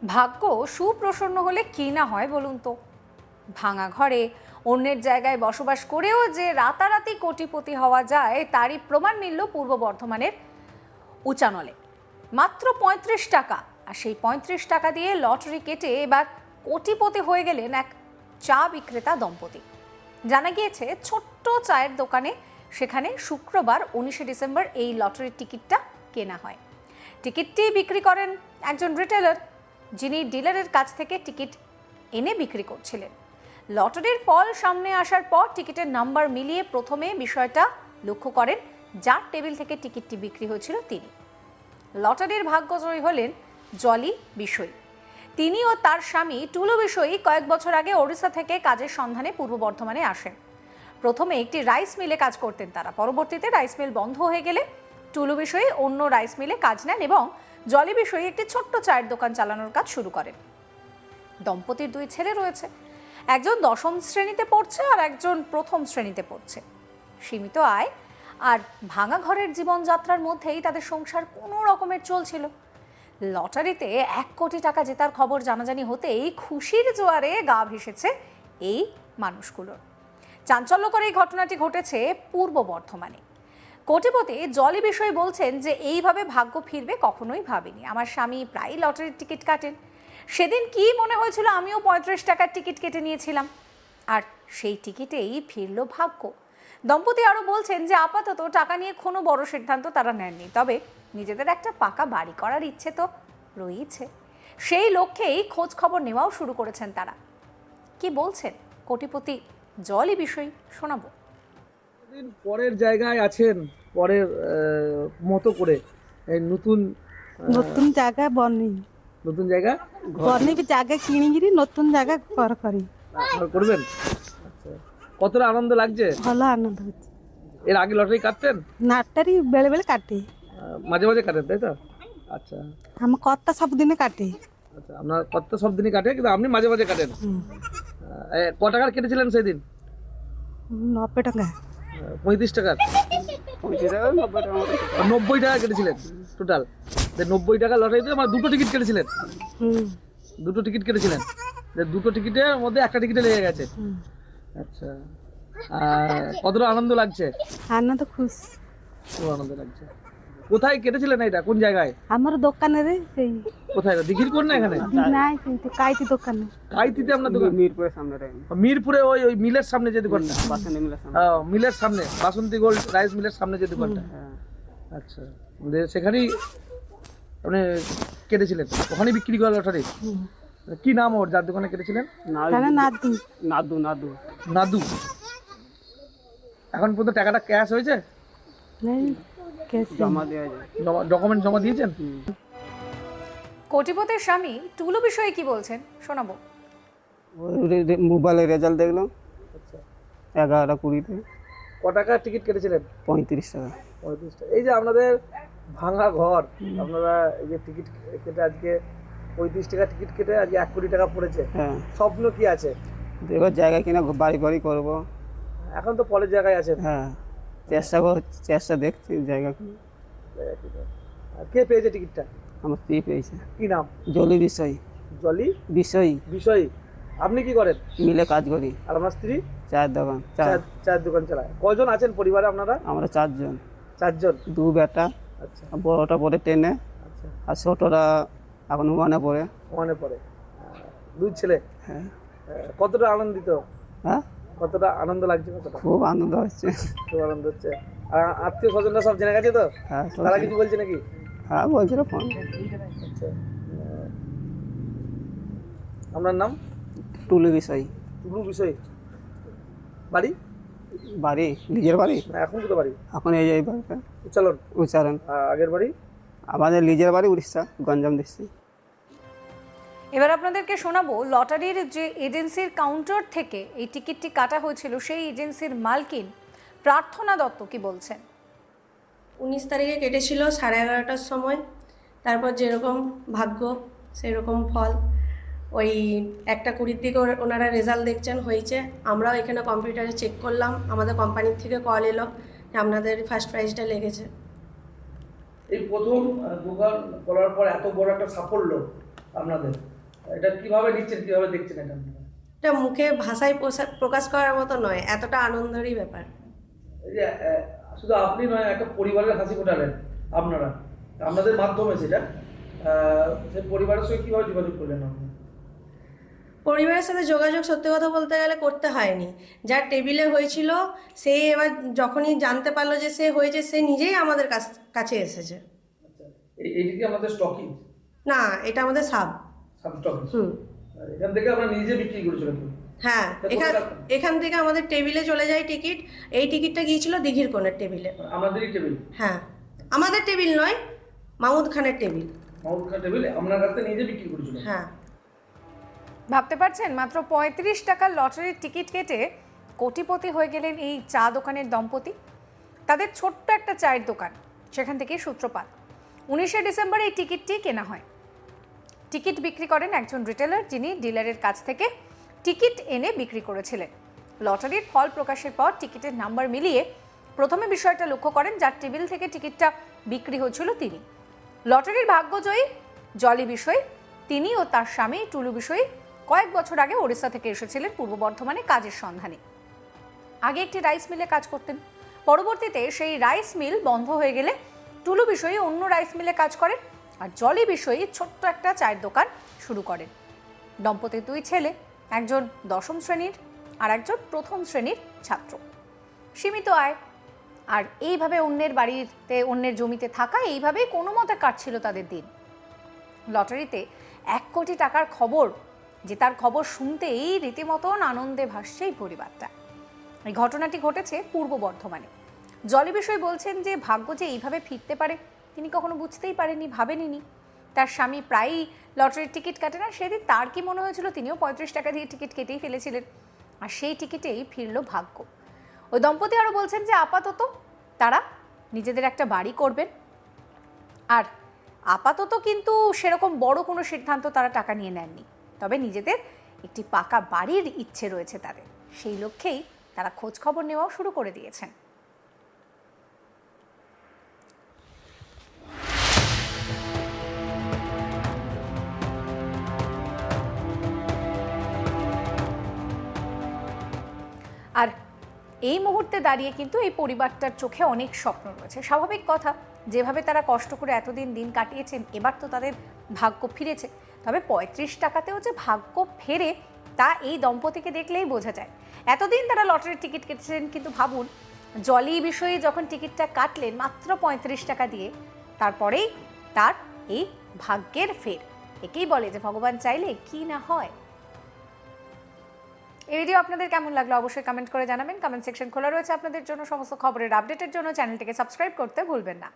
ভাগ্য সুপ্রসন্ন হলে কি না হয় বলুন তো। ভাঙা ঘরে অন্যের জায়গায় বসবাস করেও যে রাতারাতি কোটিপতি হওয়া যায় তারই প্রমাণ মিলল পূর্ব বর্ধমানের উচানলে। মাত্র ৩৫ টাকা, আর সেই ৩৫ টাকা দিয়ে লটারি কেটে এবার কোটিপতি হয়ে গেলেন এক চা বিক্রেতা দম্পতি। জানা গিয়েছে ছোট্ট চায়ের দোকানে সেখানে শুক্রবার ১৯শে ডিসেম্বর এই লটারির টিকিটটা কেনা হয়। টিকিটটি বিক্রি করেন একজন রিটেলার, যিনি ডিলারের কাছ থেকে টিকিট এনে বিক্রি করছিলেন। লটারির ফল সামনে আসার পর টিকিটের নাম্বার মিলিয়ে প্রথমে বিষয়টা লক্ষ্য করেন যার টেবিল থেকে টিকিটটি বিক্রি হয়েছিল তিনি। লটারির ভাগ্যজয়ী হলেন জলি বিষয়ী। তিনি ও তার স্বামী টুলু বিষয়ী কয়েক বছর আগে ওড়িশা থেকে কাজের সন্ধানে পূর্ব বর্ধমানে আসেন। প্রথমে একটি রাইস মিলে কাজ করতেন তারা, পরবর্তীতে রাইস মিল বন্ধ হয়ে গেলে টুলু বিষয়ী অন্য রাইস মিলে কাজ নেন এবং জলি বিষয়ী একটি ছোট্ট চায়ের দোকান চালানোর কাজ শুরু করেন। দম্পতির 2 ছেলে রয়েছে, একজন 10ম শ্রেণীতে পড়ছে আর একজন 1ম শ্রেণীতে পড়ছে। সীমিত আয় আর ভাঙা ঘরের জীবনযাত্রার মধ্যেই তাদের সংসার কোনো রকমের চলছিল। লটারিতে 1 কোটি টাকা জেতার খবর জানাজানি হতেই খুশির জোয়ারে গা ভেসেছে এই মানুষগুলোর। চাঞ্চল্যকর এই ঘটনাটি ঘটেছে পূর্ব বর্ধমানে। কোটিপতি জলি বিষয় বলছেন যে এইভাবে ভাগ্য ফিরবে কখনোই ভাবিনি। আমার স্বামী প্রায় লটারির টিকিট কাটেন, সেদিন কি মনে হয়েছিল আমিও ৩৫ টাকার টিকিট কেটে নিয়েছিলাম, আর সেই টিকিটেই ফিরল ভাগ্য। দম্পতি আরও বলছেন যে আপাতত টাকা নিয়ে কোনো বড় সিদ্ধান্ত তারা নেননি, তবে নিজেদের একটা পাকা বাড়ি করার ইচ্ছে তো রয়েছে। সেই লক্ষ্যেই খোঁজ খবর নেওয়াও শুরু করেছেন তারা। কি বলছেন কোটিপতি জলি বিষয় শোনাবো। দিন পরের জায়গায় আছেন, পরের মতো করে এই নতুন নতুন জায়গা বনি নতুন জায়গা বনি জায়গা কিনিকিরি নতুন জায়গা ঘর করি ঘর করবেন। আচ্ছা, কতটা আনন্দ লাগছে? ভালো আনন্দ হচ্ছে। এর আগে লটারি কাটতেন? নাটটারি বেড়ে বেড়ে কাটে, মাঝে মাঝে কাটেন তাই তো? আচ্ছা আমার কর্তা সবদিনে কাটে। আচ্ছা, আপনার কত সব দিনই কাটে কিন্তু আপনি মাঝে মাঝে কাটেন। ক টাকার কেটেছিলেন সেদিন? 90 টাকা। 35 টাকার 90 টাকা কেটেছিলেন টোটাল। 90 টাকা লটারিতে আমার 2টো টিকিট কেটেছিলেন। 2টো টিকিট কেটেছিলেন, 2টো টিকিটের মধ্যে একটা টিকিটে লেগে গেছে। আচ্ছা, কতটা আনন্দ লাগছে? আনন্দ খুশ, খুব আনন্দ লাগছে। কোথায় কেটেছিলেন এটা, কোন জায়গায়? আমার দোকানে রে সেই কোথায়, দিঘির কোন না এখানে? নাই কিন্তু কাইতি দোকানে। কাইতিতে আপনার দোকান? মিরপুরের সামনে, মিরপুরে ওই মিলের সামনে যে দোকানটা? বাসন্তী মিলের সামনে। মিলের সামনে, বাসন্তী গোল্ড রাইস মিলের সামনে যে দোকানটা। আচ্ছা, সেখানেই আপনি কেটেছিলেন, ওখানেই বিক্রি করা লটারি? কি নাম ওর যার দোকানে কেটেছিলেন? নাদু নাদু নাদু নাদু। এখন পর্যন্ত টাকাটা ক্যাশ হয়েছে? নেই কেসে জমা দেওয়া যায়। ডকুমেন্ট জমা দিয়েছেন? কোটিপতির স্বামী টুলু বিষয়ে কি বলছেন শোনাবো। মোবাইলের রেজাল্ট দেখলাম আচ্ছা, 11:20-তে। ক টাকার টিকিট কেটেছিলেন? 35 টাকা। 35 টাকা। এই যে আপনাদের ভাঙা ঘর, আপনারা এই যে টিকিট কেটে আজকে 35 টাকা টিকিট কেটে আজকে 1 কোটি টাকা পড়েছে, হ্যাঁ, স্বপ্ন কি আছে? এবার জায়গা কিনা বাড়ি বাড়ি করবো। এখন তো পরের জায়গায় আছেন। হ্যাঁ, চেষ্টা দেখছি জায়গা কিনা। আর কে পেয়েছে টিকিটটা? আমার স্ত্রী পেয়েছে। কি নাম? জলি বিষয়। জলি বিষয় বিষয়ী। আপনি কি করেন? মিলে কাজ করি, আর আমার স্ত্রী চায়ের দোকান। চায়ের দোকান চালায়। কয়জন আছেন পরিবারে আপনারা? আমরা 4 জন, 4 জন। 2 বেটা। আচ্ছা বড়টা পড়ে 10-এ, আচ্ছা, আর ছোটরা এখন 1-এ পড়ে। মনে পড়ে। 2 ছেলে। হ্যাঁ। কতটা আনন্দিত, হ্যাঁ, কতটা আনন্দ লাগছে? কতটা খুব আনন্দ হচ্ছে। খুব আনন্দ হচ্ছে। আর আত্মীয় স্বজনরা সব জেনে গেছে তো? হ্যাঁ, তারা কিছু বলছে নাকি? হ্যাঁ বলছিল ফোন। আচ্ছা, আপনার নাম? টুলু বিষয়। টুলু বিষয়। বাড়ি? বাড়ি নিজের বাড়ি। না, এখন কোথায় বাড়ি? এখন এই বাড়িটা চলুন। উচ্চারণ। আগের বাড়ি? আমাদের নিজের বাড়ি উড়িষ্যা, গঞ্জাম ডিস্ট্রিক্ট। এবার আপনাদেরকে শোনাবো লটারির যে এজেন্সির কাউন্টার থেকে এই টিকিটটি কাটা হয়েছিল সেই এজেন্সির মালকিন প্রার্থনা দত্ত কি বলছেন। 19 তারিখে কেটেছিল 11:30টার সময়। তারপর যেরকম ভাগ্য সেরকম ফল। ওই 1:20 দিকে ওনারা রেজাল্ট দেখছেন হয়েছে। আমরাও এখানে কম্পিউটারে চেক করলাম, আমাদের কোম্পানির থেকে কল এলো যে আপনাদের ফার্স্ট প্রাইজটা লেগেছে। এই প্রথম দোকান করার পর এত বড় একটা সাফল্য, আপনাদের এটা কিভাবে নিচ্ছেন, কিভাবে দেখছেন এটা আপনারা? এটা মুখে ভাষায় প্রকাশ করার মতো নয়, এতটা আনন্দেরই ব্যাপার। এই যে শুধু আপনি নয়, একটা পরিবারের হাসি ফোটালেন আপনারা, আপনাদের মাধ্যমে সেটা সেই পরিবারের সঙ্গে কিভাবে যোগাযোগ করলেন আপনি? পরিবারের সাথে যোগাযোগ সত্যি কথা বলতে গেলে করতে হয়নি। যার টেবিলে হয়েছিল সে এবার যখনই জানতে পারলো যে সে হয়েছে, সে নিজেই আমাদের কাছে এসেছে। আচ্ছা, এইটা কি আমাদের স্টকিং? না, এটা আমাদের সাব স্টকিং। এখান থেকে আমরা নিজে বিক্রি করেছিলাম। হ্যাঁ, এখান থেকে আমাদের টেবিলে চলে যায় টিকিট। এই টিকিটটা গিয়েছিল দিঘির কোণের টেবিলে। আমাদেরই টেবিল? হ্যাঁ, আমাদের টেবিল নয়, মাহমুদ খানের টেবিল। মাহমুদ খান টেবিল আপনার কাছ থেকে নিজে বিক্রি করেছিল? হ্যাঁ। ভাবতে পারছেন, মাত্র 35 টাকার লটারির টিকিট কেটে কোটিপতি হয়ে গেলেন এই চা দোকানের দম্পতি। তাদের ছোট্ট একটা চায়ের দোকান, সেখান থেকেই সূত্রপাত। 19শে ডিসেম্বর এই টিকিটটি কেনা হয়। টিকিট বিক্রি করেন একজন রিটেলার, যিনি ডিলারের কাছ থেকে টিকিট এনে বিক্রি করেছিলেন। লটারির ফল প্রকাশের পর টিকিটের নাম্বার মিলিয়ে প্রথমে বিষয়টা লক্ষ্য করেন যার টেবিল থেকে টিকিটটা বিক্রি হচ্ছিল তিনি। লটারির ভাগ্যজয়ী জলি বিষয় তিনি ও তার স্বামী টুলু বিষয় কয়েক বছর আগে ওড়িশা থেকে এসেছিলেন পূর্ব বর্ধমানে কাজের সন্ধানে। আগে একটি রাইস মিলে কাজ করতেন। পরবর্তীতে সেই রাইস মিল বন্ধ হয়ে গেলে টুলু বিষয়ী অন্য রাইস মিলে কাজ করেন, আর জলি বিষয়ী ছোট্ট একটা চায়ের দোকান শুরু করেন। দম্পতির 2 ছেলে, একজন 10ম শ্রেণীর আর একজন 1ম শ্রেণীর ছাত্র। সীমিত আয়, আর এইভাবে অন্যের বাড়িতে অন্যের জমিতে থাকা, এইভাবেই কোনো মতে কাটছিল তাদের দিন। লটারিতে 1 কোটি টাকার খবর, জেতার খবর শুনতেই রীতিমতন আনন্দে ভাসছে এই পরিবারটা। এই ঘটনাটি ঘটেছে পূর্ব বর্ধমানে। জলি বিষয় বলছেন যে ভাগ্য যে এইভাবে ফিরতে পারে তিনি কখনো বুঝতেই পারেননি, ভাবেননি। তার স্বামী প্রায়ই লটারির টিকিট কাটে না, সেদিন তার কি মনে হয়েছিল তিনিও 35 টাকা দিয়ে টিকিট কেটেই ফেলেছিলেন, আর সেই টিকিটেই ফিরল ভাগ্য। ওই দম্পতি আরও বলছেন যে আপাতত তারা নিজেদের একটা বাড়ি করবেন, আর আপাতত কিন্তু সেরকম বড় কোনো সিদ্ধান্ত তারা টাকা নিয়ে নেননি, তবে নিজেদের একটি পাকা বাড়ির ইচ্ছে রয়েছে তাদের। সেই লক্ষ্যেই তারা খোঁজ খবর নেওয়াও শুরু করে দিয়েছেন। আর এই মুহূর্তে দাঁড়িয়ে কিন্তু এই পরিবারটার চোখে অনেক স্বপ্ন রয়েছে। স্বাভাবিক কথা, যেভাবে তারা কষ্ট করে এতদিন দিন কাটিয়েছেন, এবার তো তাদের ভাগ্য ফিরেছে। তবে 35 টাকাতেও যে ভাগ্য ফেরে তা এই দম্পতিকে দেখলেই বোঝা যায়। এতদিন তারা লটারির টিকিট কেটেছিলেন, কিন্তু ভাবুন জলি বিষয়ে যখন টিকিটটা কাটলেন মাত্র 35 টাকা দিয়ে, তারপরেই তার এই ভাগ্যের ফের। একেই বলে যে ভগবান চাইলে কি না হয়। এই ভিডিও আপনাদের কেমন লাগলো অবশ্যই কমেন্ট করে জানাবেন। কমেন্ট সেকশন খোলা রয়েছে আপনাদের জন্য। সমস্ত খবরের আপডেটের জন্য চ্যানেলটিকে সাবস্ক্রাইব করতে ভুলবেন না।